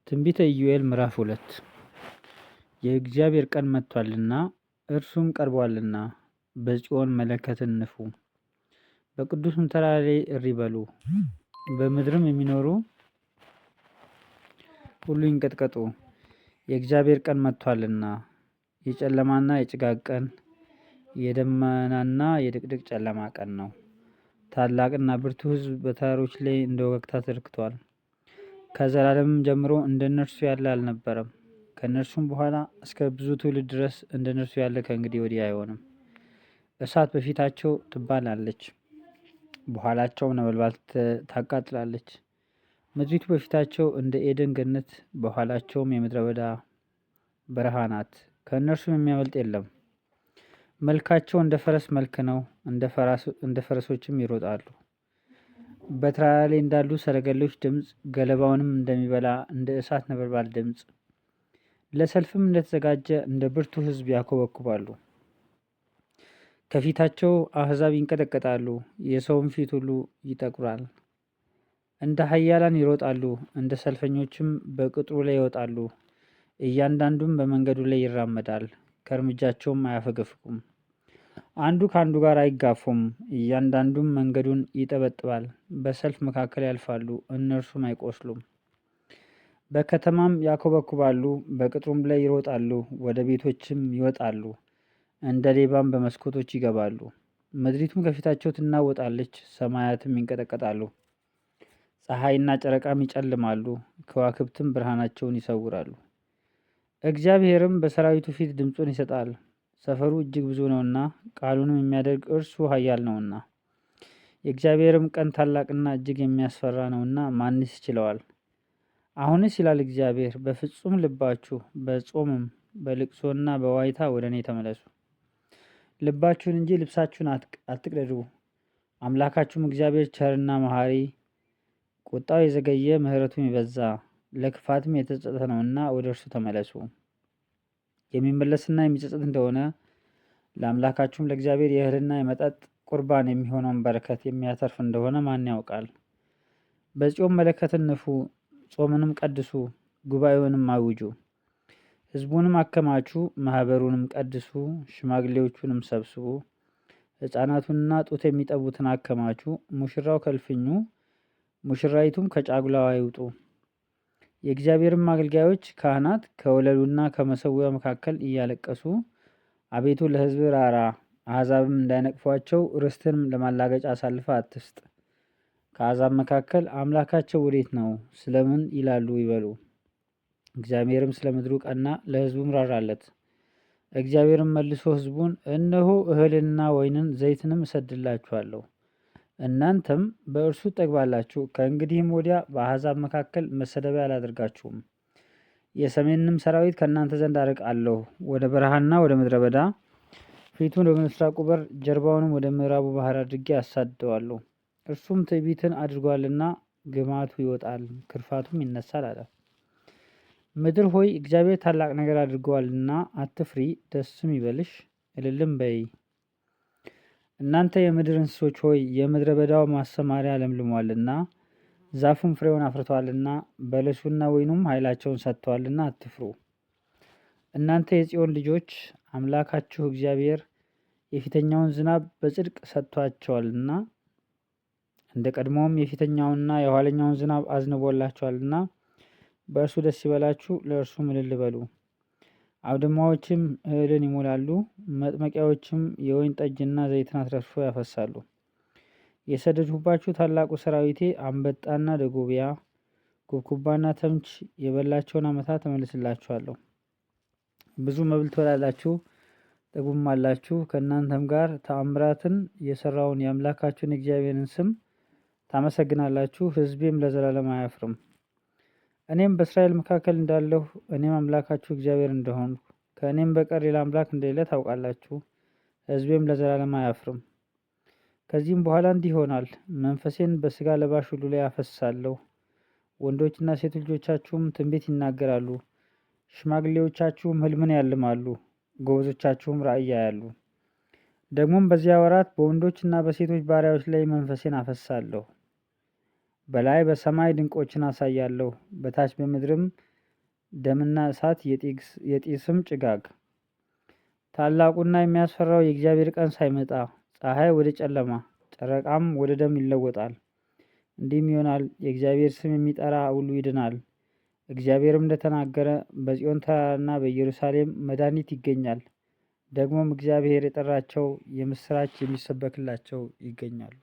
ትንቢተ ኢዩኤል ምዕራፍ 2 የእግዚአብሔር ቀን መጥቷልና እርሱም ቀርቧልና፣ በጽዮን መለከትን ንፉ፣ በቅዱስም ተራራ ላይ እሪ በሉ፣ በምድርም የሚኖሩ ሁሉ ይንቀጥቀጡ። የእግዚአብሔር ቀን መጥቷልና፣ የጨለማና የጭጋግ ቀን፣ የደመናና የድቅድቅ ጨለማ ቀን ነው። ታላቅና ብርቱ ሕዝብ በተራሮች ላይ እንደ ወገግታ ተርክቷል። ከዘላለምም ጀምሮ እንደ እነርሱ ያለ አልነበረም። ከእነርሱም በኋላ እስከ ብዙ ትውልድ ድረስ እንደ እነርሱ ያለ ከእንግዲህ ወዲህ አይሆንም። እሳት በፊታቸው ትባላለች፣ በኋላቸው ነበልባል ታቃጥላለች። ምድሪቱ በፊታቸው እንደ ኤደን ገነት፣ በኋላቸውም የምድረ በዳ በረሃ ናት። ከእነርሱም የሚያመልጥ የለም። መልካቸው እንደ ፈረስ መልክ ነው፣ እንደ ፈረሶችም ይሮጣሉ። በተራራ ላይ እንዳሉ ሰረገሎች ድምፅ፣ ገለባውንም እንደሚበላ እንደ እሳት ነበልባል ድምፅ፣ ለሰልፍም እንደተዘጋጀ እንደ ብርቱ ሕዝብ ያኮበኩባሉ። ከፊታቸው አሕዛብ ይንቀጠቀጣሉ፣ የሰውም ፊት ሁሉ ይጠቁራል። እንደ ኃያላን ይሮጣሉ፣ እንደ ሰልፈኞችም በቅጥሩ ላይ ይወጣሉ። እያንዳንዱም በመንገዱ ላይ ይራመዳል፣ ከእርምጃቸውም አያፈገፍጉም። አንዱ ከአንዱ ጋር አይጋፉም፣ እያንዳንዱም መንገዱን ይጠበጥባል። በሰልፍ መካከል ያልፋሉ፣ እነርሱም አይቆስሉም። በከተማም ያኮበኩባሉ፣ በቅጥሩም ላይ ይሮጣሉ፣ ወደ ቤቶችም ይወጣሉ፣ እንደ ሌባም በመስኮቶች ይገባሉ። ምድሪቱም ከፊታቸው ትናወጣለች፣ ሰማያትም ይንቀጠቀጣሉ። ፀሐይና ጨረቃም ይጨልማሉ፣ ከዋክብትም ብርሃናቸውን ይሰውራሉ። እግዚአብሔርም በሰራዊቱ ፊት ድምፁን ይሰጣል። ሰፈሩ እጅግ ብዙ ነውና፣ ቃሉንም የሚያደርግ እርሱ ኃያል ነውና። የእግዚአብሔርም ቀን ታላቅና እጅግ የሚያስፈራ ነውና ማንስ ይችለዋል? አሁንስ ይላል እግዚአብሔር፣ በፍጹም ልባችሁ በጾምም በልቅሶና በዋይታ ወደ እኔ ተመለሱ። ልባችሁን እንጂ ልብሳችሁን አትቅደዱ። አምላካችሁም እግዚአብሔር ቸርና መሐሪ፣ ቁጣው የዘገየ ምሕረቱም የበዛ ለክፋትም የተጸጸተ ነውና ወደ እርሱ ተመለሱ። የሚመለስና የሚጸጸት እንደሆነ ለአምላካችሁም ለእግዚአብሔር የእህልና የመጠጥ ቁርባን የሚሆነውን በረከት የሚያተርፍ እንደሆነ ማን ያውቃል? በጽዮን መለከትን ንፉ፣ ጾምንም ቀድሱ፣ ጉባኤውንም አውጁ። ሕዝቡንም አከማቹ፣ ማኅበሩንም ቀድሱ፣ ሽማግሌዎቹንም ሰብስቡ። ሕፃናቱንና ጡት የሚጠቡትን አከማቹ። ሙሽራው ከእልፍኙ ሙሽራይቱም ከጫጉላዋ ይውጡ። የእግዚአብሔርም አገልጋዮች ካህናት ከወለሉና ከመሠዊያው መካከል እያለቀሱ፣ አቤቱ ለሕዝብ ራራ፣ አሕዛብም እንዳይነቅፏቸው ርስትንም ለማላገጫ አሳልፈ አትስጥ። ከአሕዛብ መካከል አምላካቸው ወዴት ነው ስለምን ይላሉ ይበሉ። እግዚአብሔርም ስለ ምድሩ ቀና፣ ለሕዝቡም ራራለት። እግዚአብሔርም መልሶ ሕዝቡን እነሆ እህልንና ወይንን ዘይትንም እሰድላችኋለሁ፣ እናንተም በእርሱ ትጠግባላችሁ። ከእንግዲህም ወዲያ በአሕዛብ መካከል መሰደቢያ አላደርጋችሁም። የሰሜንንም ሰራዊት ከእናንተ ዘንድ አርቃለሁ፣ ወደ በረሃና ወደ ምድረ በዳ፣ ፊቱን ወደ ምስራቁ በር ጀርባውንም ወደ ምዕራቡ ባህር አድርጌ አሳድደዋለሁ። እርሱም ትዕቢትን አድርጓልና ግማቱ ይወጣል፣ ክርፋቱም ይነሳል አለ። ምድር ሆይ እግዚአብሔር ታላቅ ነገር አድርገዋልና አትፍሪ፣ ደስም ይበልሽ፣ እልልም በይ። እናንተ የምድር እንስሶች ሆይ የምድረ በዳው ማሰማሪያ ለምልሟልና፣ ዛፉም ፍሬውን አፍርቷልና፣ በለሱና ወይኑም ኃይላቸውን ሰጥተዋልና አትፍሩ። እናንተ የጽዮን ልጆች አምላካችሁ እግዚአብሔር የፊተኛውን ዝናብ በጽድቅ ሰጥቷቸዋልና፣ እንደ ቀድሞውም የፊተኛውንና የኋለኛውን ዝናብ አዝንቦላችኋልና፣ በእርሱ ደስ ይበላችሁ፣ ለእርሱም እልል በሉ። አውድማዎችም እህልን ይሞላሉ፣ መጥመቂያዎችም የወይን ጠጅና ዘይትን አትረፍርፈው ያፈሳሉ። የሰደድሁባችሁ ታላቁ ሰራዊቴ አንበጣና ደጎቢያ፣ ኩብኩባና ተምች የበላቸውን ዓመታት እመልስላችኋለሁ። ብዙ መብል ትበላላችሁ ትጠግቡማላችሁ። ከእናንተም ጋር ተአምራትን የሰራውን የአምላካችሁን እግዚአብሔርን ስም ታመሰግናላችሁ። ሕዝቤም ለዘላለም አያፍርም። እኔም በእስራኤል መካከል እንዳለሁ እኔም አምላካችሁ እግዚአብሔር እንደሆንኩ ከእኔም በቀር ሌላ አምላክ እንደሌለ ታውቃላችሁ። ሕዝቤም ለዘላለም አያፍርም። ከዚህም በኋላ እንዲህ ይሆናል፣ መንፈሴን በሥጋ ለባሽ ሁሉ ላይ አፈስሳለሁ። ወንዶችና ሴት ልጆቻችሁም ትንቢት ይናገራሉ፣ ሽማግሌዎቻችሁም ሕልምን ያልማሉ፣ ጎበዞቻችሁም ራእይ ያያሉ። ደግሞም በዚያ ወራት በወንዶችና በሴቶች ባሪያዎች ላይ መንፈሴን አፈስሳለሁ። በላይ በሰማይ ድንቆችን አሳያለሁ፣ በታች በምድርም ደምና እሳት፣ የጢስም ጭጋግ። ታላቁና የሚያስፈራው የእግዚአብሔር ቀን ሳይመጣ ፀሐይ ወደ ጨለማ ጨረቃም ወደ ደም ይለወጣል። እንዲህም ይሆናል፣ የእግዚአብሔር ስም የሚጠራ ሁሉ ይድናል። እግዚአብሔርም እንደተናገረ በጽዮን ተራራና በኢየሩሳሌም መድኃኒት ይገኛል። ደግሞም እግዚአብሔር የጠራቸው የምስራች የሚሰበክላቸው ይገኛሉ።